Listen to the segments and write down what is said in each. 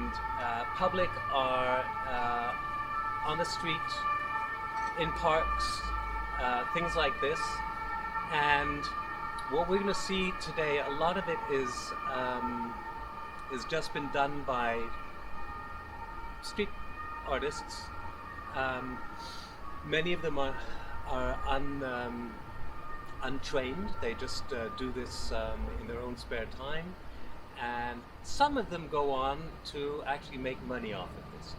and public are on the street, in parks, things like this. And what we're going to see today, a lot of it is just been done by street artists. Um, Many of them are untrained. They just do this in their own spare time, and some of them go on to actually make money off of this.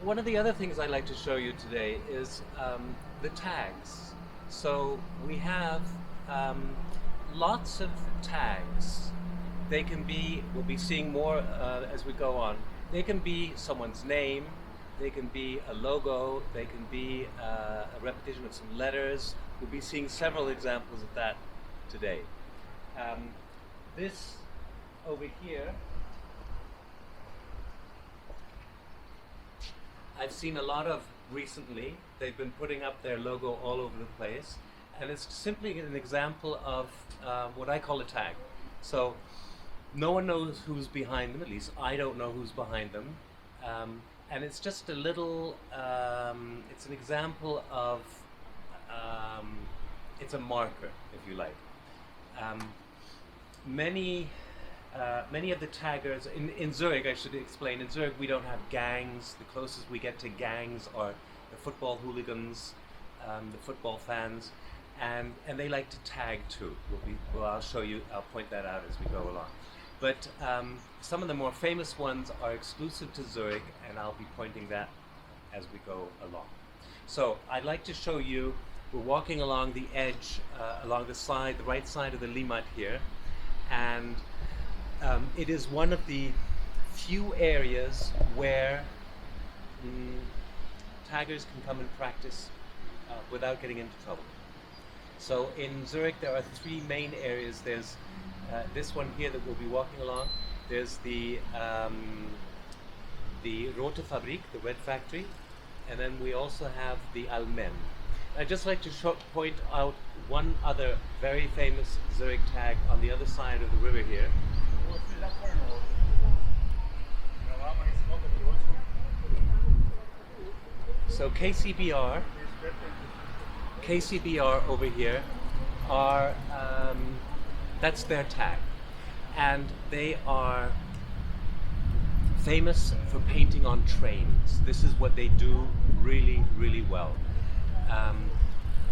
One of the other things I'd like to show you today is the tags. So we have lots of tags. They can be, we'll be seeing more as we go on, they can be someone's name, they can be a logo, they can be a repetition of some letters. We'll be seeing several examples of that today. This over here, I've seen a lot of recently. They've been putting up their logo all over the place, and it's simply an example of what I call a tag. So no one knows who's behind them, at least I don't know who's behind them. And it's just a little, it's an example of, it's a marker, if you like. Many of the taggers, in Zurich, I should explain, in Zurich we don't have gangs. The closest we get to gangs are the football hooligans, the football fans, and they like to tag too. I'll show you, I'll point that out as we go along. But some of the more famous ones are exclusive to Zurich, and I'll be pointing that as we go along. So I'd like to show you, we're walking along the edge, along the side, the right side of the Limmat here, and it is one of the few areas where taggers can come and practice without getting into trouble. So in Zurich there are three main areas. There's this one here that we'll be walking along. There's the Rote Fabrik, the Red Factory, and then we also have the Almen. I'd just like to point out one other very famous Zurich tag on the other side of the river here. So KCBR over here are, that's their tag, and they are famous for painting on trains. This is what they do really, really well.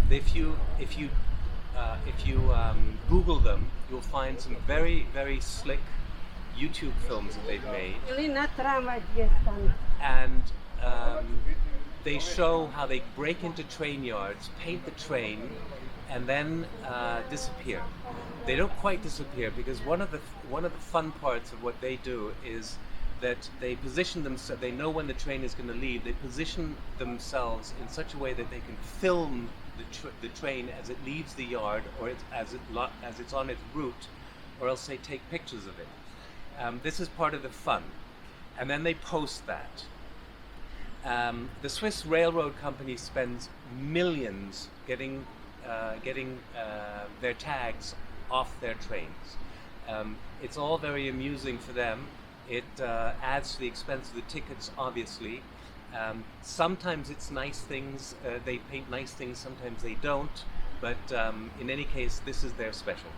If you Google them, you'll find some very, very slick YouTube films that they've made, and they show how they break into train yards, paint the train, and then disappear. They don't quite disappear, because one of the fun parts of what they do is that they position themselves. They know when the train is going to leave. They position themselves in such a way that they can film the train as it leaves the yard, or as it's on its route, or else they take pictures of it. This is part of the fun, and then they post that. The Swiss railroad company spends millions getting their tags off their trains. It's all very amusing for them. It adds to the expense of the tickets, obviously. Sometimes it's nice things, they paint nice things, sometimes they don't, but in any case, this is their specialty.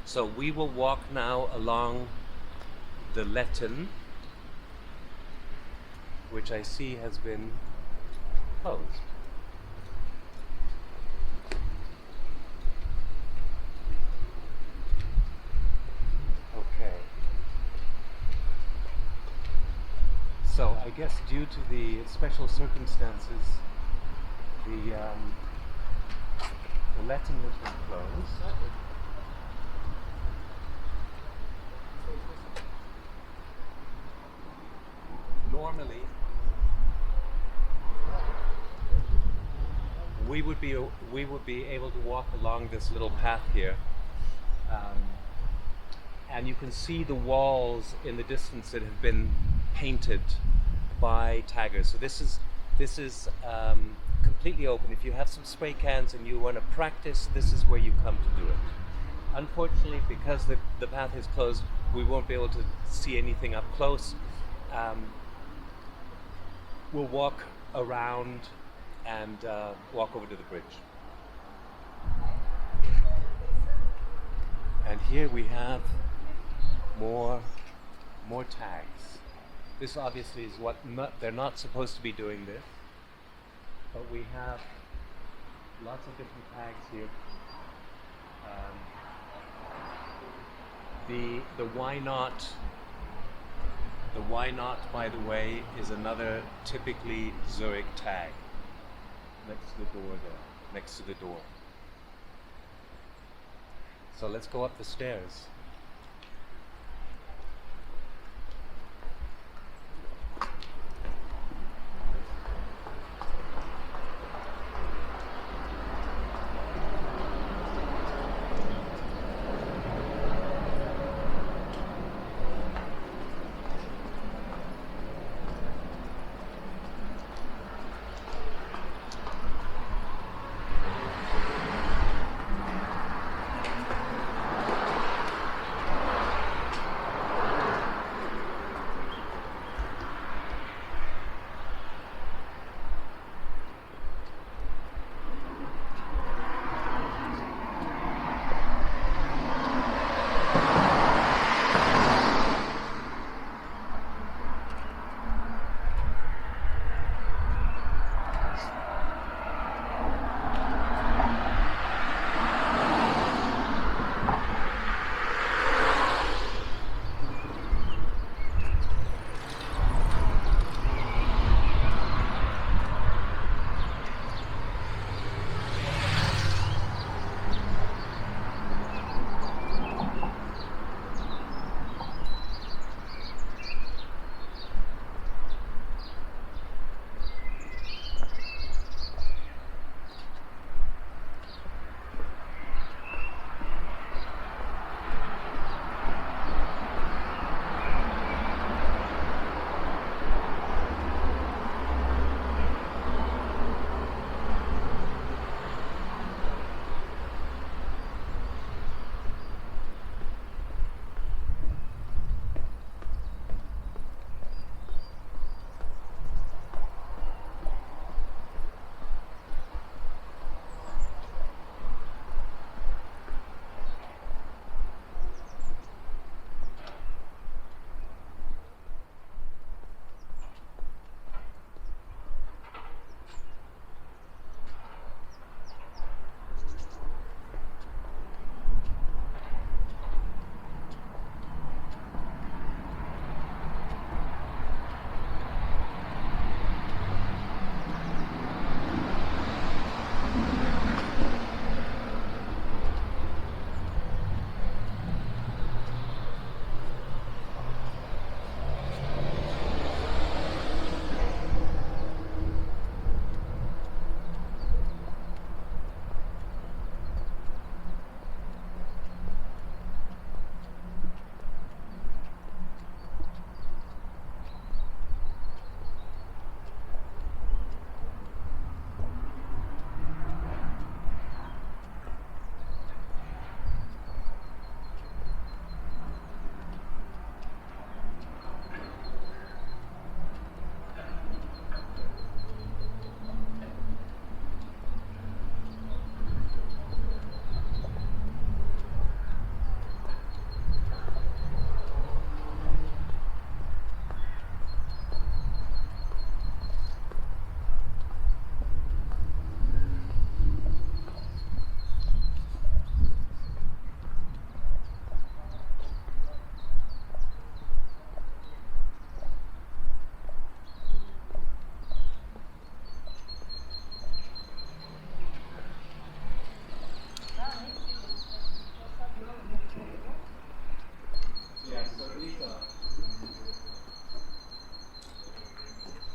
So we will walk now along the Letten, which I see has been closed. Okay. So I guess due to the special circumstances, the Letten has been closed. Normally, we would be able to walk along this little path here, and you can see the walls in the distance that have been painted by taggers. So this is completely open. If you have some spray cans and you want to practice, this is where you come to do it. Unfortunately, because the path is closed, we won't be able to see anything up close. We'll walk around and walk over to the bridge. And here we have more tags. This obviously is what they're not supposed to be doing this, but we have lots of different tags here. The why not? The why not, by the way, is another typically Zurich tag next to the door there, next to the door. So let's go up the stairs.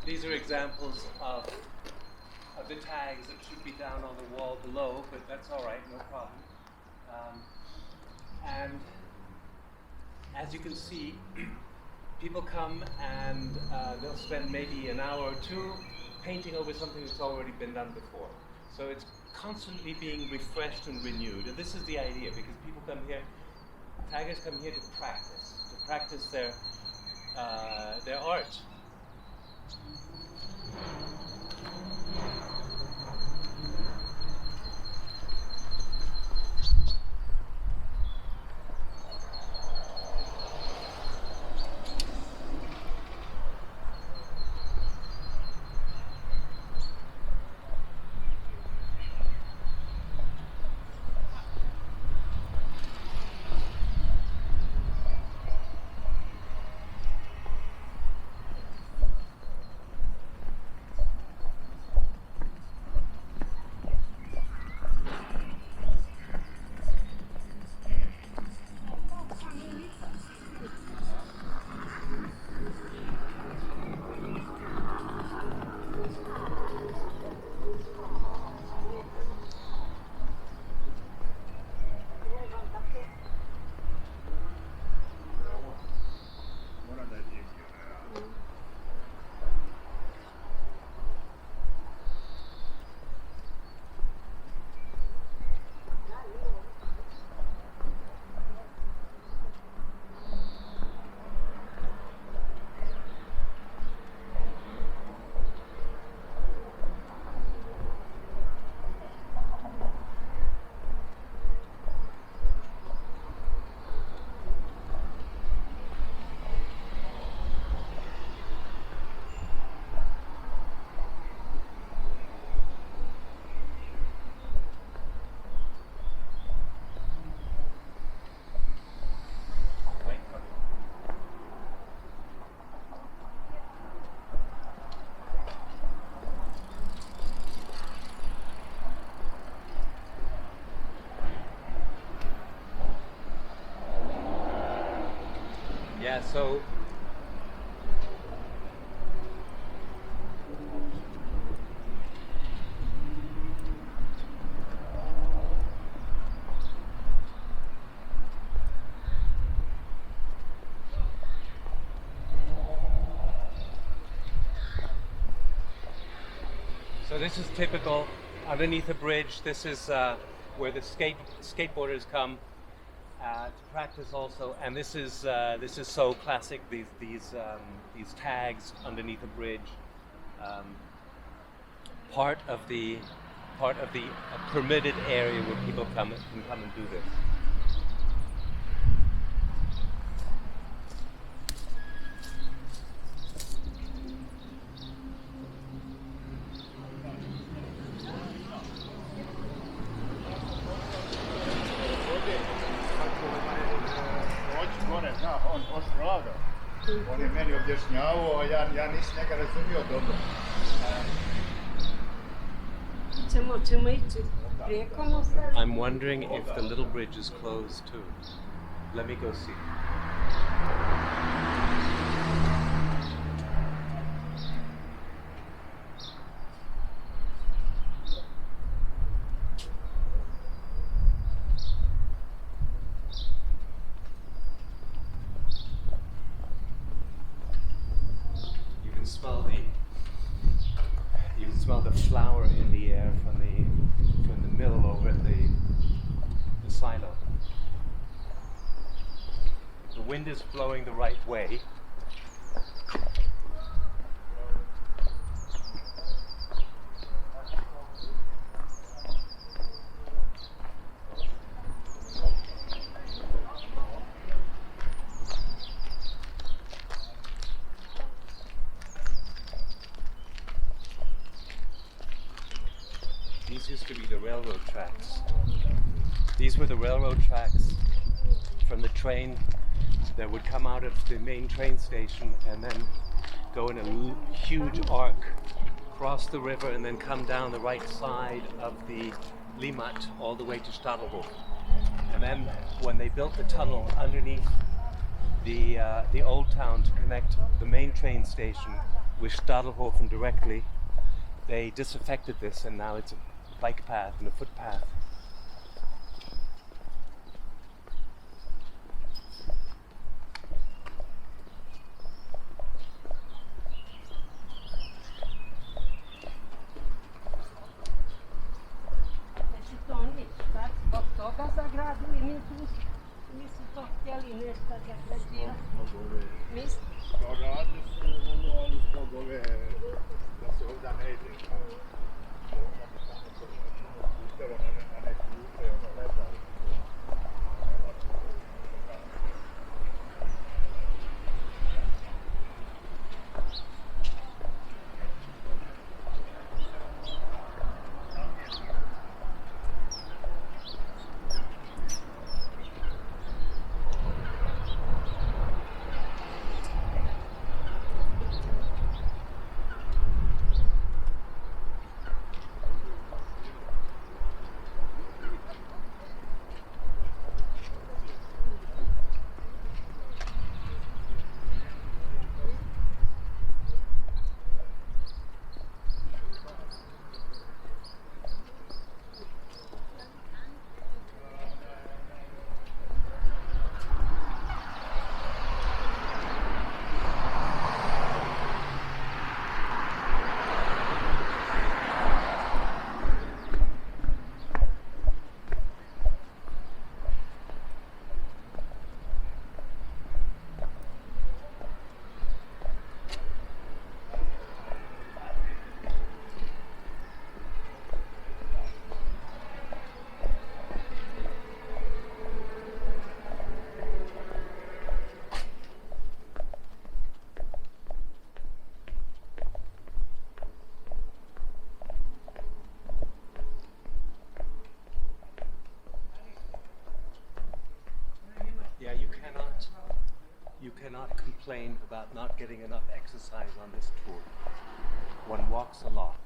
These are examples of the tags that should be down on the wall below, but that's all right, no problem. And as you can see, people come and they'll spend maybe an hour or two painting over something that's already been done before. So it's constantly being refreshed and renewed. And this is the idea, because people come here, taggers come here to practice, practice their art. Yeah, so this is typical underneath a bridge. This is where the skateboarders come to practice also, and this is so classic. These tags underneath a bridge, part of the permitted area where people can come and do this. On je meni objašnjavao, a ja nisam njega razumio dobro. Ćemo ići preko mosta. I'm wondering if the little bridge is closed too. Let me go see. You can smell the flour in the air from the mill over at the silo. The wind is blowing the right way. These used to be the railroad tracks. These were the railroad tracks from the train that would come out of the main train station and then go in a huge arc, cross the river, and then come down the right side of the Limmat all the way to Stadelhof. And then when they built the tunnel underneath the old town to connect the main train station with Stadelhofen directly, they disaffected this, and now it's a bike path and a footpath. Zbog toga sagradili, nisu to htjeli nešto da cannot complain about not getting enough exercise on this tour. One walks a lot.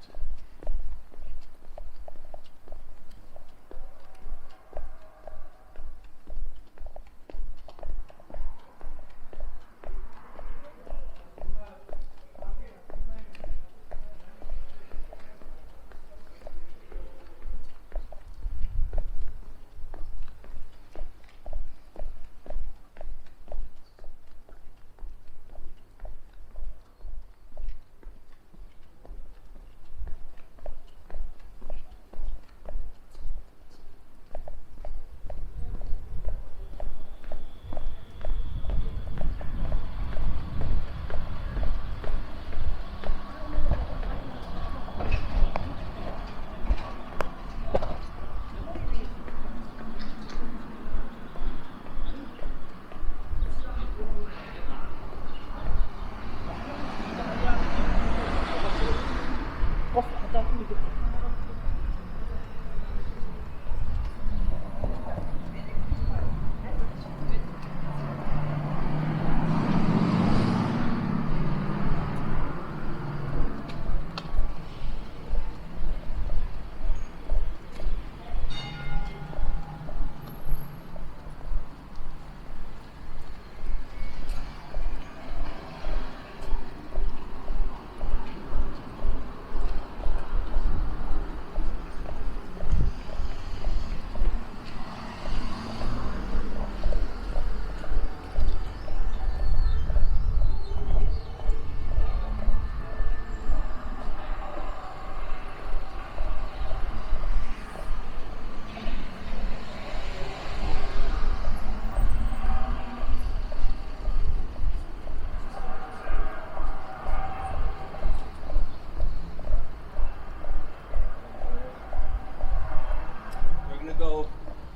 Go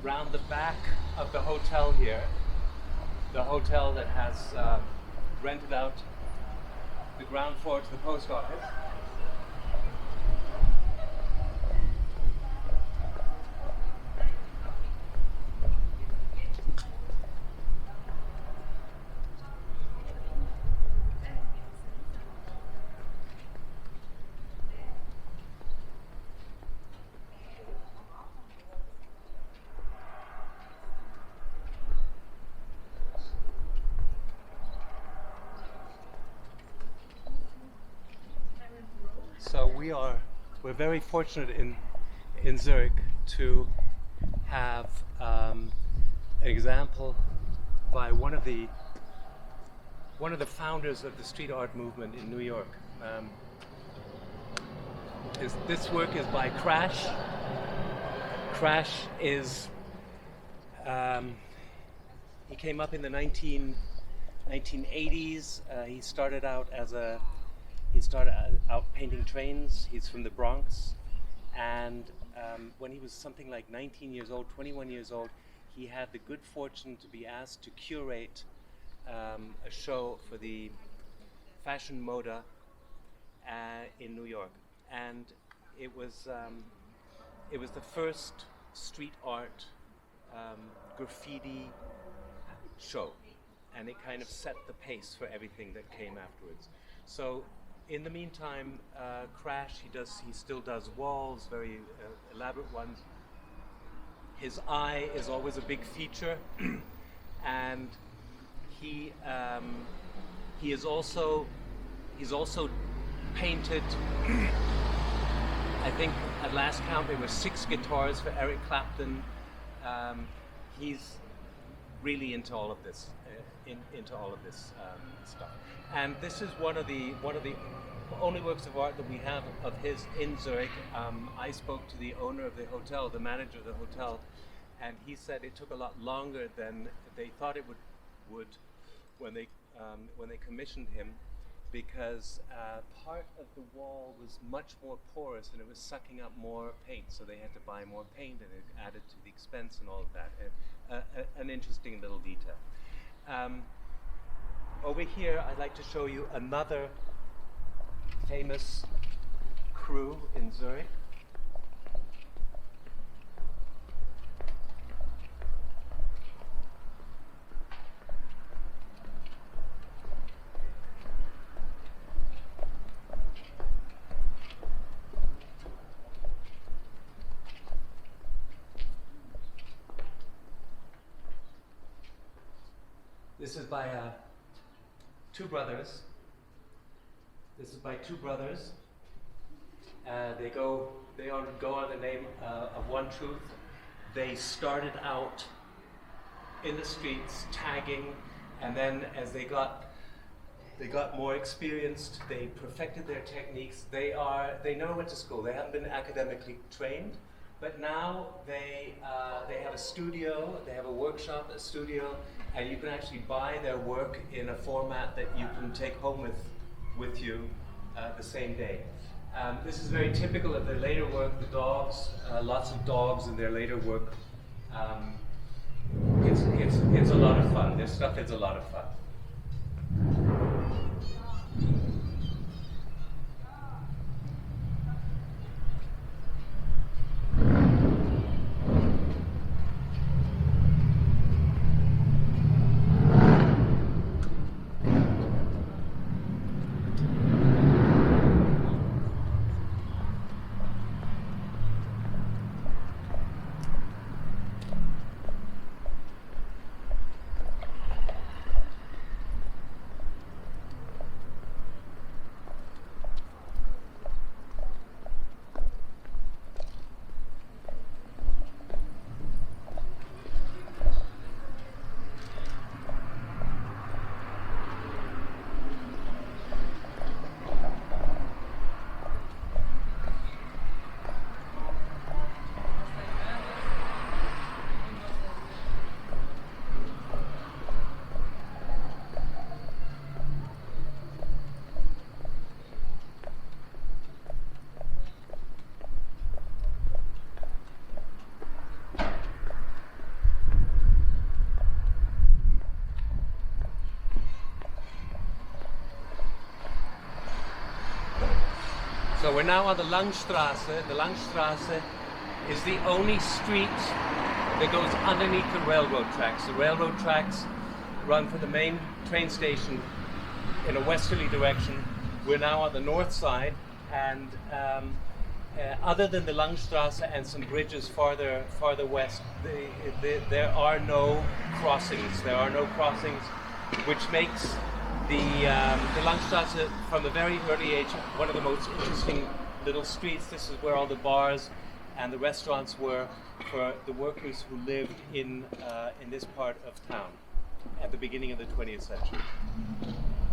round the back of the hotel here, the hotel that has rented out the ground floor to the post office. So we're very fortunate in Zurich to have an example by one of the founders of the street art movement in New York. This work is by Crash. Crash is he came up in the 1980s. He started out painting trains. He's from the Bronx, and when he was something like 19 years old, 21 years old, he had the good fortune to be asked to curate a show for the Fashion Moda in New York, and it was the first street art graffiti show, and it kind of set the pace for everything that came afterwards. So in the meantime, Crash, he still does walls, very elaborate ones. His eye is always a big feature, and he's also painted. I think at last count there were 6 guitars for Eric Clapton. He's really into all of this, stuff. And this is one of the only works of art that we have of his in Zurich. I spoke to the owner of the hotel, the manager of the hotel, and he said it took a lot longer than they thought it would when they commissioned him, because part of the wall was much more porous and it was sucking up more paint, so they had to buy more paint, and it added to the expense and all of that. An interesting little detail. Over here, I'd like to show you another famous crew in Zurich. This is by two brothers. This is by two brothers. They go on the name of One Truth. They started out in the streets tagging, and then as they got more experienced, they perfected their techniques. They never went to school. They haven't been academically trained, but now they have a studio. They have a workshop, a studio, and you can actually buy their work in a format that you can take home with you the same day. This is very typical of their later work. The dogs, lots of dogs in their later work. It's a lot of fun. Their stuff is a lot of fun. So we're now on the Langstrasse. The Langstrasse is the only street that goes underneath the railroad tracks. The railroad tracks run from the main train station in a westerly direction. We're now on the north side, and other than the Langstrasse and some bridges farther west, there are no crossings. There are no crossings, which makes the Langstrasse, from a very early age, one of the most interesting little streets. This is where all the bars and the restaurants were for the workers who lived in this part of town at the beginning of the 20th century.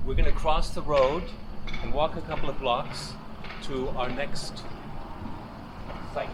We're going to cross the road and walk a couple of blocks to our next site.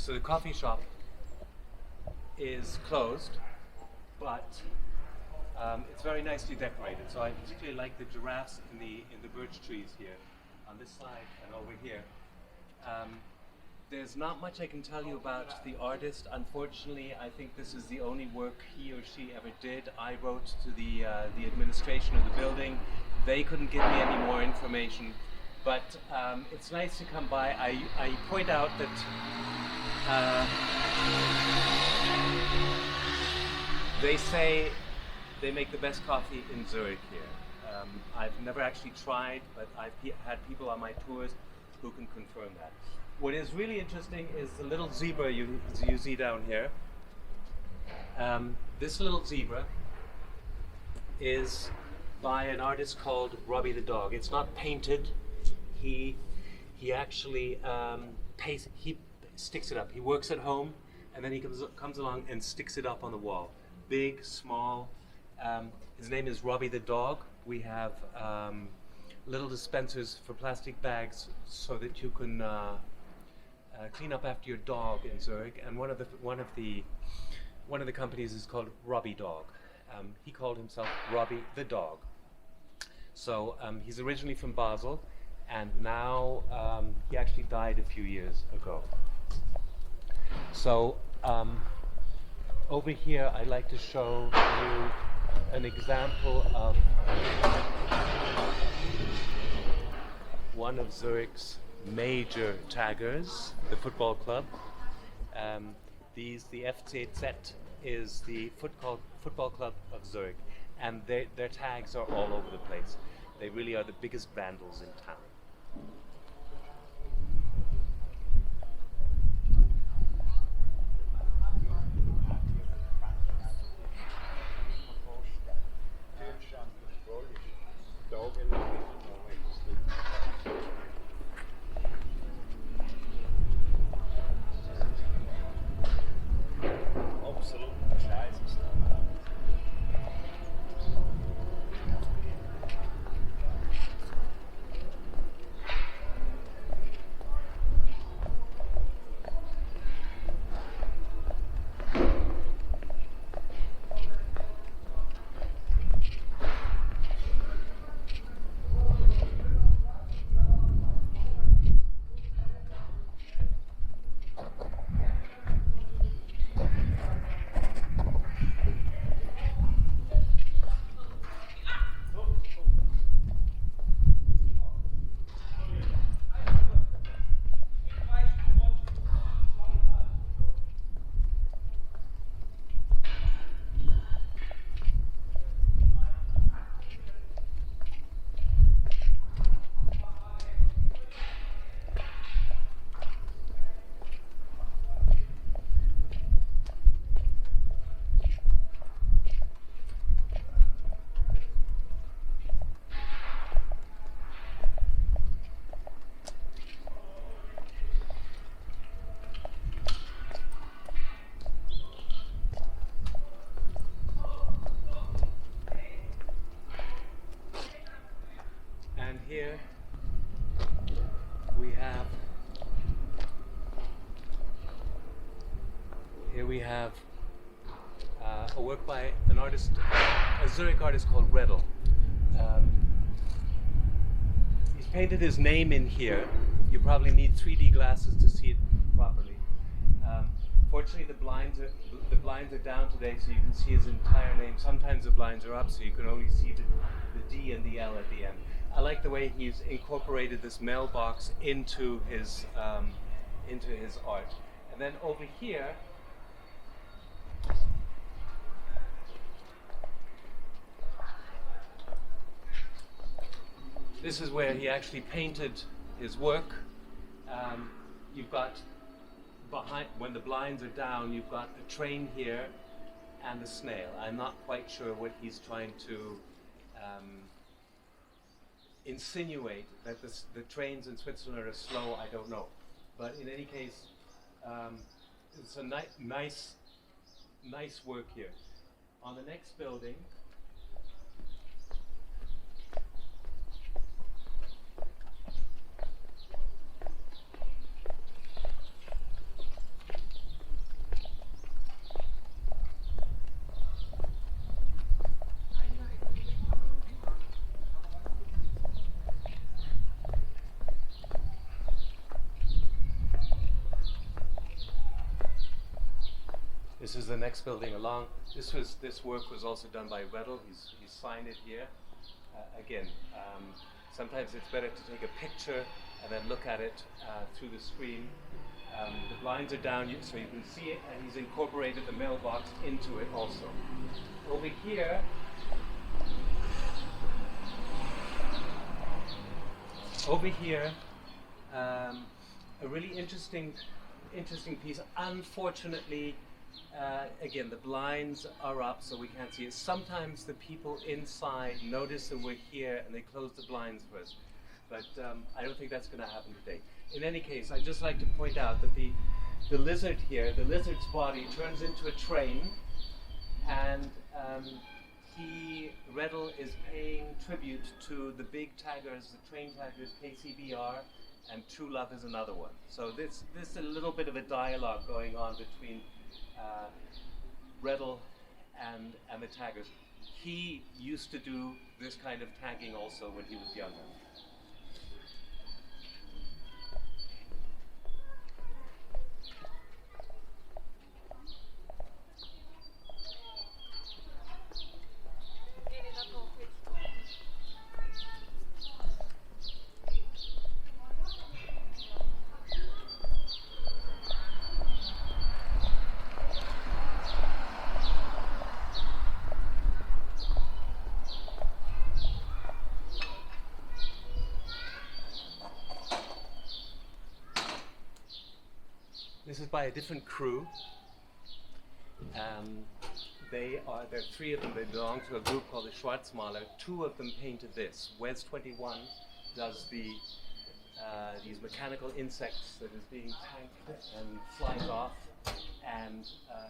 So the coffee shop is closed, but it's very nicely decorated. So I particularly like the giraffes in the birch trees here, on this side and over here. There's not much I can tell you about the artist. Unfortunately, I think this is the only work he or she ever did. I wrote to the administration of the building. They couldn't give me any more information, but it's nice to come by. I point out that they say they make the best coffee in Zurich here. I've never actually tried, but I've had people on my tours who can confirm that. What is really interesting is the little zebra you see down here. This little zebra is by an artist called Robbie the Dog. It's not painted. He actually he sticks it up. He works at home, and then he comes along and sticks it up on the wall. Big, small. His name is Robbie the Dog. We have little dispensers for plastic bags so that you can clean up after your dog in Zurich. And one of the companies is called Robbie Dog. He called himself Robbie the Dog. So he's originally from Basel, and now he actually died a few years ago. So over here I'd like to show you an example of one of Zurich's major taggers, the football club. The FCZ is the football club of Zurich, and their tags are all over the place. They really are the biggest vandals in town. Here we have a work by an artist, a Zurich artist called Redl. He's painted his name in here. You probably need 3D glasses to see it properly. Fortunately, the blinds are down today, so you can see his entire name. Sometimes the blinds are up, so you can only see the D and the L at the end. I like the way he's incorporated this mailbox into his art. And then over here, this is where he actually painted his work. You've got behind, when the blinds are down, you've got a train here and a snail. I'm not quite sure what he's trying to insinuate, that the trains in Switzerland are slow. I don't know, but in any case, it's a nice work here. On the next building, This is the next building along. This work was also done by Redl. He's signed it here. Again, sometimes it's better to take a picture and then look at it through the screen. The blinds are down so you can see it, and he's incorporated the mailbox into it also. Over here, a really interesting piece. Unfortunately, again, the blinds are up so we can't see it. Sometimes the people inside notice that we're here and they close the blinds for us. But I don't think that's going to happen today. In any case, I'd just like to point out that the lizard here, the lizard's body turns into a train, and Redl is paying tribute to the big taggers, the train taggers, KCBR, and True Love is another one. So this is a little bit of a dialogue going on between Redl and the taggers. He used to do this kind of tagging also when he was younger. This is by a different crew. There are three of them. They belong to a group called the Schwarzmaler. Two of them painted this. Wes 21 does these mechanical insects that is being tanked and flies off, and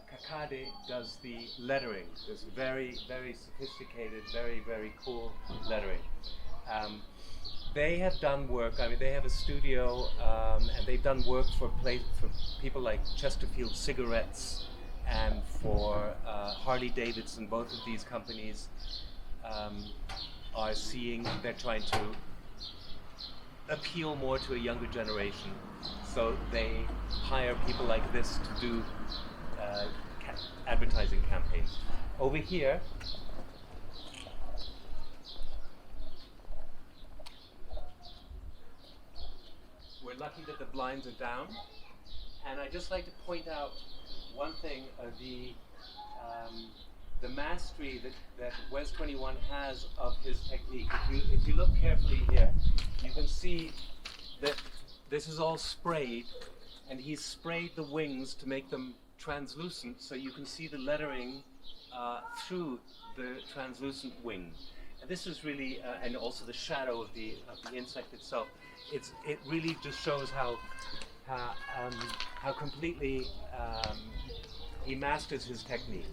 Kakade does the lettering. This very, very sophisticated, very, very cool lettering. They have done work. I mean, they have a studio, and they've done work for people like Chesterfield Cigarettes and for Harley Davidson. Both of these companies are seeing they're trying to appeal more to a younger generation. So they hire people like this to do advertising campaigns. Over here, we're lucky that the blinds are down, and I'd just like to point out one thing: the mastery that Wes 21 has of his technique. If you look carefully here, you can see that this is all sprayed, and he's sprayed the wings to make them translucent, so you can see the lettering through the translucent wing. And this is really, and also the shadow of the insect itself. It really just shows how completely he masters his technique.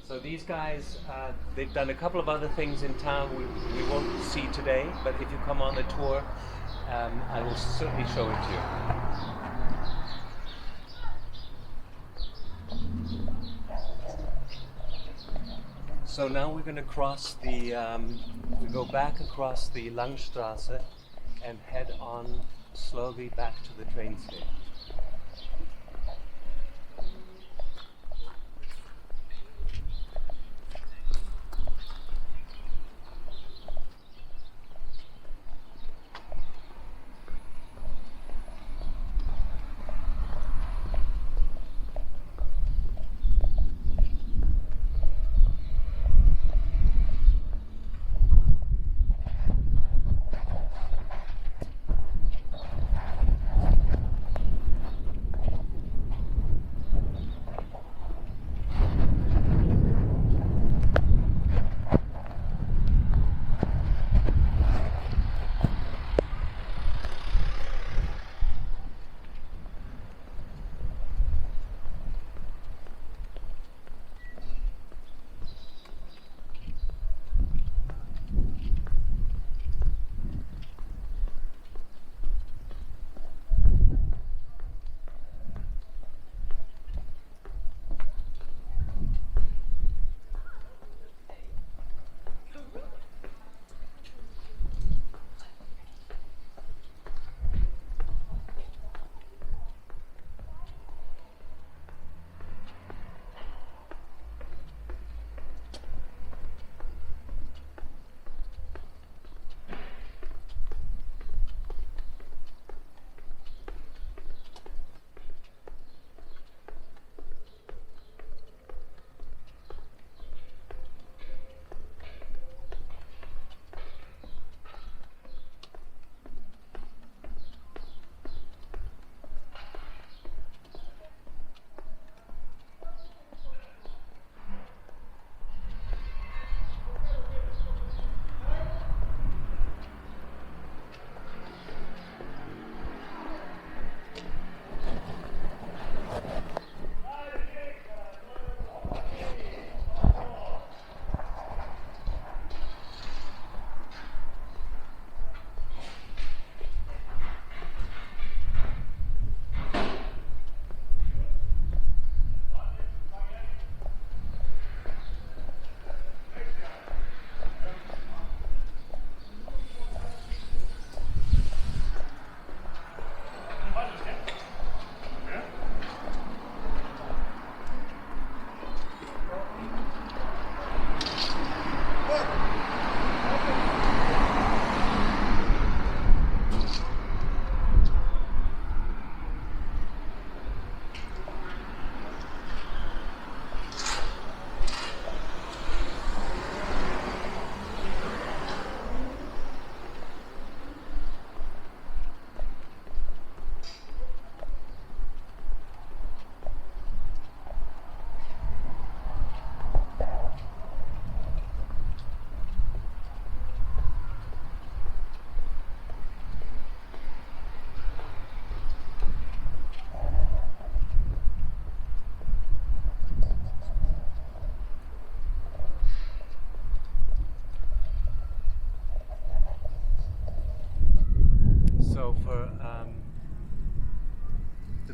So these guys, they've done a couple of other things in town we won't see today, but if you come on the tour, I will certainly show it to you. So now we're going to cross we go back across the Langstrasse and head on slowly back to the train station.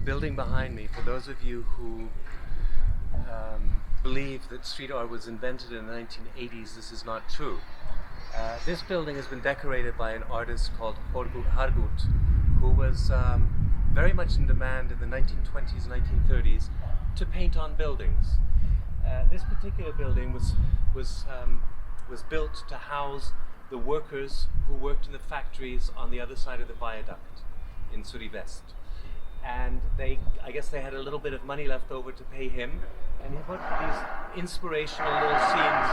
building behind me, for those of you who believe that street art was invented in the 1980s, this is not true. This building has been decorated by an artist called Hargut, who was very much in demand in the 1920s, 1930s to paint on buildings. This particular building was built to house the workers who worked in the factories on the other side of the viaduct in Zurich West. And I guess they had a little bit of money left over to pay him, and he put these inspirational little scenes.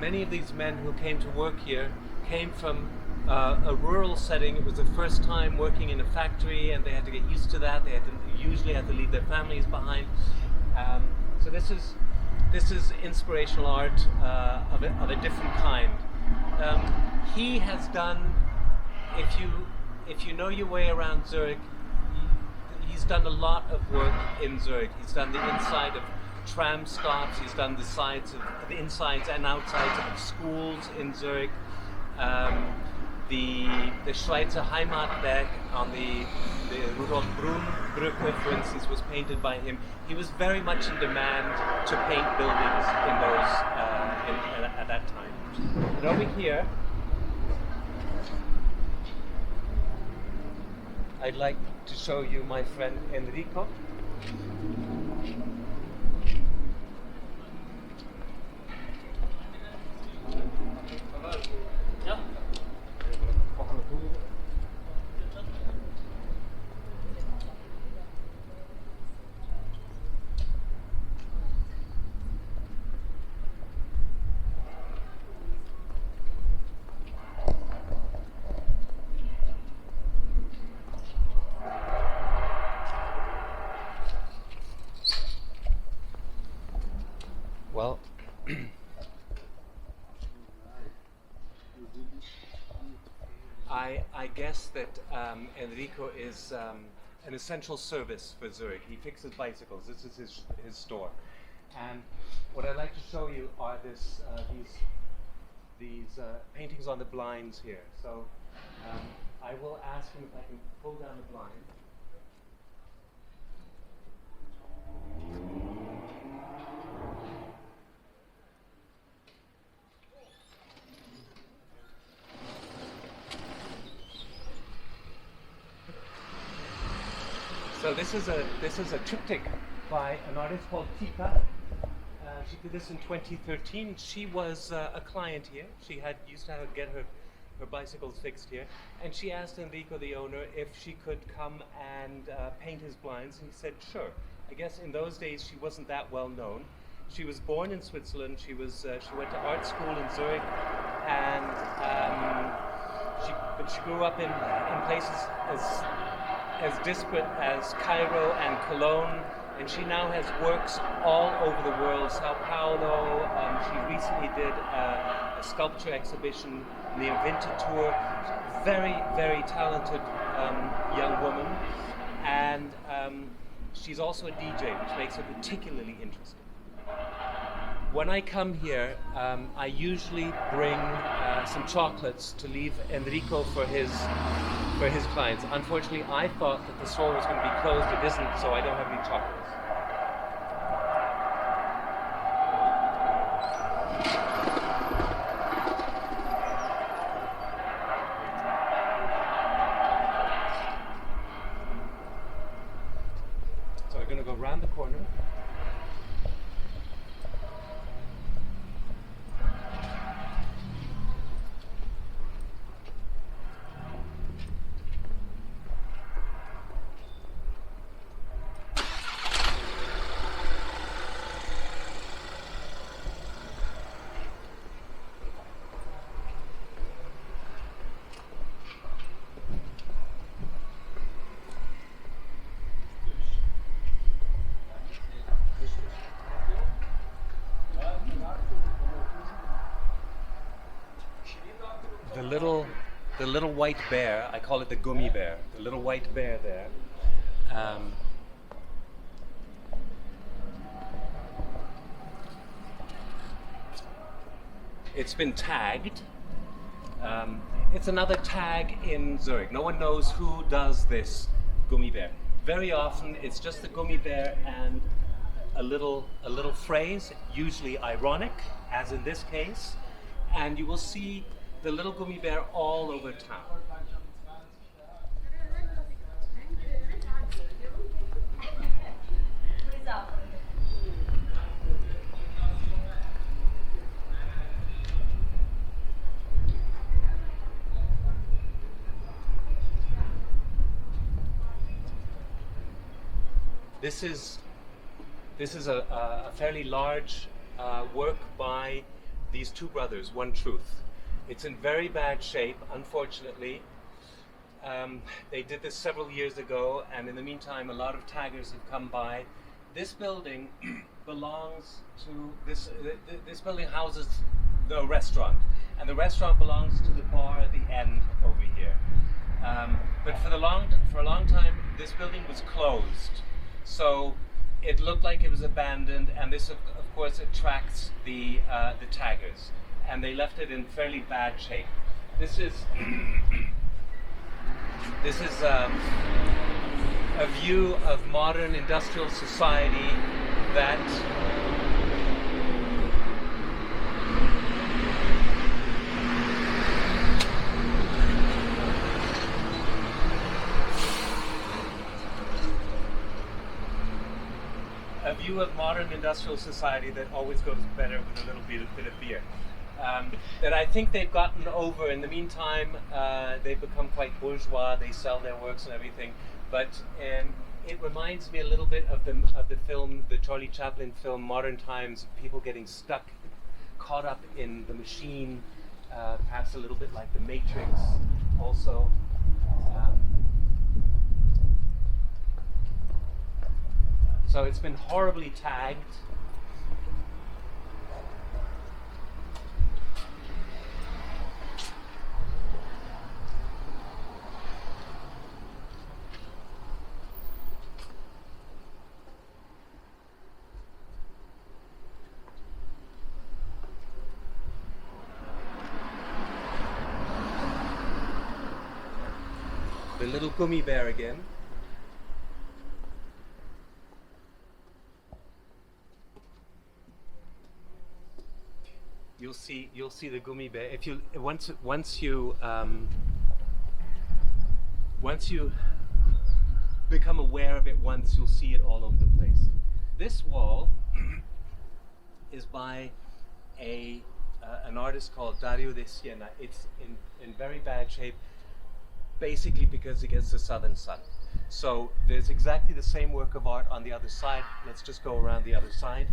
Many of these men who came to work here came from a rural setting. It was the first time working in a factory, and they had to get used to that. They usually had to leave their families behind. So this is inspirational art of a different kind. He has done, if you know your way around Zurich, he's done a lot of work in Zurich. He's done the inside of tram stops. He's done the insides and outsides of schools in Zurich. The Schweizer Heimatberg on the Rudolf Brunn Brücke, for instance, was painted by him. He was very much in demand to paint buildings in those at that time. And over here, I'd like to show you my friend Enrico. Well, I guess that Enrico is an essential service for Zurich. He fixes bicycles. This is his store. And what I'd like to show you are these paintings on the blinds here. So I will ask him if I can pull down the blind. So this is a triptych by an artist called Tika. She did this in 2013. She was a client here. She used to get her bicycles fixed here, and she asked Enrico, the owner, if she could come and paint his blinds, and he said sure. I guess in those days she wasn't that well known. She was born in Switzerland. She went to art school in Zurich, and she grew up in places as disparate as Cairo and Cologne, and she now has works all over the world. Sao Paulo, she recently did a sculpture exhibition in the Invented Tour. Very, very talented young woman, and she's also a DJ, which makes her particularly interesting. When I come here, I usually bring some chocolates to leave Enrico for his clients. Unfortunately, I thought that the store was going to be closed. It isn't, so I don't have any chocolates. So we're going to go around the corner. The little white bear, I call it the gummy bear, the little white bear there. It's been tagged. It's another tag in Zurich. No one knows who does this gummy bear. Very often it's just the gummy bear and a little phrase, usually ironic, as in this case, and you will see the little gummy bear all over town. This is a fairly large work by these two brothers, One Truth. It's in very bad shape, unfortunately. They did this several years ago, and in the meantime, a lot of taggers have come by. This building belongs to this building houses the restaurant, and the restaurant belongs to the bar at the end over here. But for a long time, this building was closed, so it looked like it was abandoned, and this, of course, attracts the taggers, and they left it in fairly bad shape. This is a view of modern industrial society that always goes better with a little bit of beer. That I think they've gotten over. In the meantime, they've become quite bourgeois. They sell their works and everything. But it reminds me a little bit of the film, the Charlie Chaplin film, Modern Times. People getting stuck, caught up in the machine. Perhaps a little bit like The Matrix, also. So it's been horribly tagged. The little gummy bear again. You'll see the gummy bear. If you once you become aware of it once, you'll see it all over the place. This wall is by an artist called Dario de Siena. It's in very bad shape, basically because it gets the southern sun. So there's exactly the same work of art on the other side. Let's just go around the other side.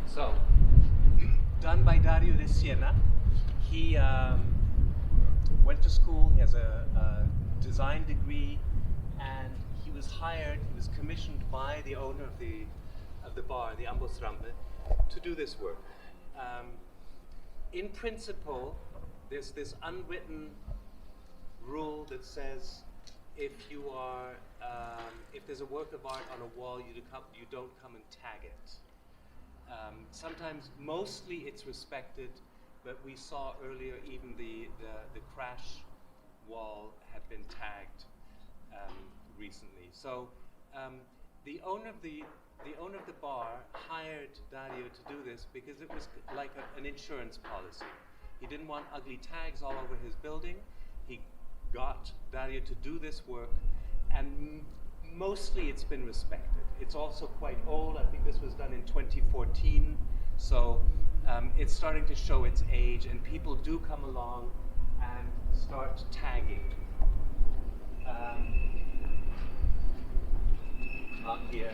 So, done by Dario de Siena. He went to school, he has a design degree, and he was commissioned by the owner of the bar, the Ambosrambe, to do this work. In principle, there's this unwritten rule that says if there's a work of art on a wall, you don't come and tag it. Sometimes, mostly it's respected, but we saw earlier even the crash wall had been tagged recently. So the owner of the bar hired Dario to do this because it was like an insurance policy. He didn't want ugly tags all over his building. He got Dario to do this work, and mostly it's been respected. It's also quite old. I think this was done in 2014, so it's starting to show its age, and people do come along and start tagging. Not here.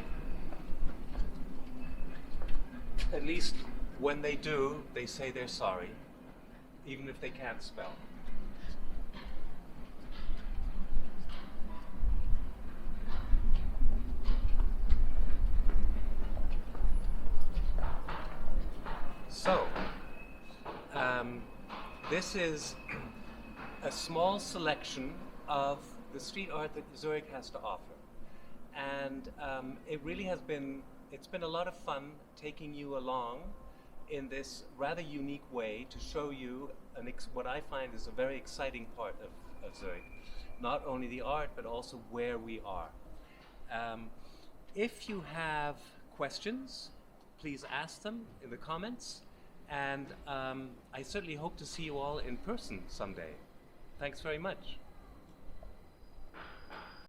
At least when they do, they say they're sorry. even if they can't spell. So, this is a small selection of the street art that Zurich has to offer. And it really has been, it's been a lot of fun taking you along in this rather unique way to show you what I find is a very exciting part of Zurich. Not only the art, but also where we are. If you have questions, please ask them in the comments. And I certainly hope to see you all in person someday. Thanks very much.